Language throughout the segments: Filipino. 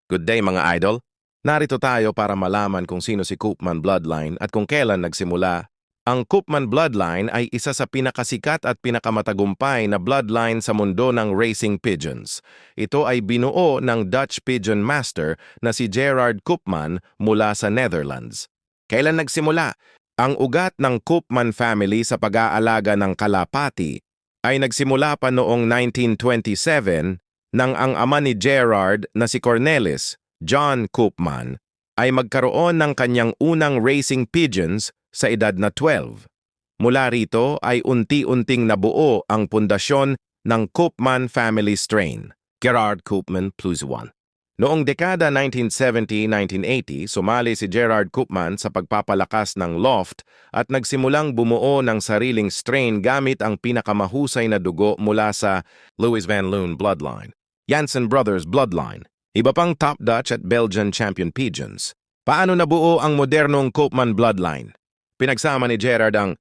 Good day mga idol. Narito tayo para malaman kung sino si Koopman Bloodline at kung kailan nagsimula. Ang Koopman Bloodline ay isa sa pinakasikat at pinakamatagumpay na bloodline sa mundo ng racing pigeons. Ito ay binuo ng Dutch pigeon master na si Gerard Koopman mula sa Netherlands. Kailan nagsimula? Ang ugat ng Koopman family sa pag-aalaga ng kalapati ay nagsimula pa noong 1927 nang ang ama ni Gerard na si Cornelis, John Koopman, ay magkaroon ng kanyang unang racing pigeons sa edad na 12. Mula rito ay unti-unting nabuo ang pundasyon ng Koopman family strain, Gerard Koopman plus 1. Noong dekada 1970-1980, sumali si Gerard Koopman sa pagpapalakas ng loft at nagsimulang bumuo ng sariling strain gamit ang pinakamahusay na dugo mula sa Louis Van Loon bloodline, Janssen Brothers bloodline, iba pang top Dutch at Belgian champion pigeons. Paano nabuo ang modernong Koopman bloodline? Pinagsama ni Gerard ang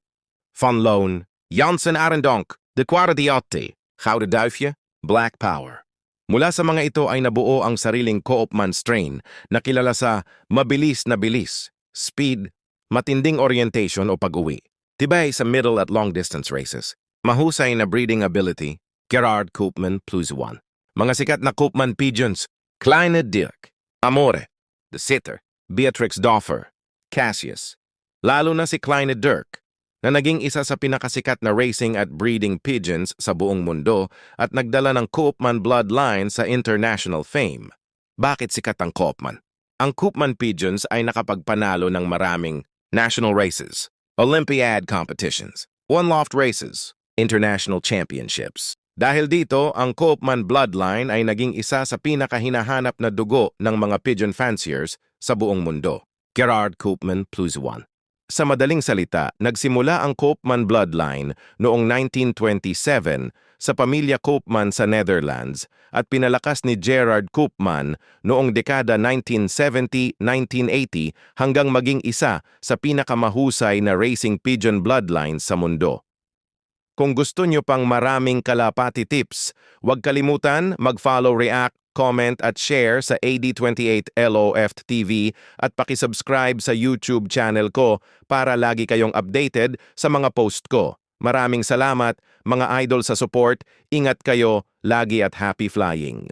Van Loon, Janssen Arendonk, De Quarantiotti, Gouden Duifje, Black Power. Mula sa mga ito ay nabuo ang sariling Koopman strain na kilala sa mabilis na bilis, speed, matinding orientation o pag-uwi. Tibay sa middle at long distance races. Mahusay na breeding ability, Gerard Koopman plus 1. Mga sikat na Koopman pigeons, Kleine Dirk, Amore, The Sitter, Beatrix Doffer, Cassius. Lalo na si Kleine Dirk, na naging isa sa pinakasikat na racing at breeding pigeons sa buong mundo at nagdala ng Koopman bloodline sa international fame. Bakit sikat ang Koopman? Ang Koopman pigeons ay nakapagpanalo ng maraming national races, Olympiad competitions, one-loft races, international championships. Dahil dito, ang Koopman bloodline ay naging isa sa pinakahinahanap na dugo ng mga pigeon fanciers sa buong mundo. Gerard Koopman plus 1. Sa madaling salita, nagsimula ang Koopman bloodline noong 1927 sa pamilya Koopman sa Netherlands at pinalakas ni Gerard Koopman noong dekada 1970-1980 hanggang maging isa sa pinakamahusay na racing pigeon bloodline sa mundo. Kung gusto nyo pang maraming kalapati tips, huwag kalimutan mag-follow, react, comment at share sa AD28 LOF TV at pakisubscribe sa YouTube channel ko para lagi kayong updated sa mga post ko. Maraming salamat mga idol sa support, ingat kayo, lagi at happy flying!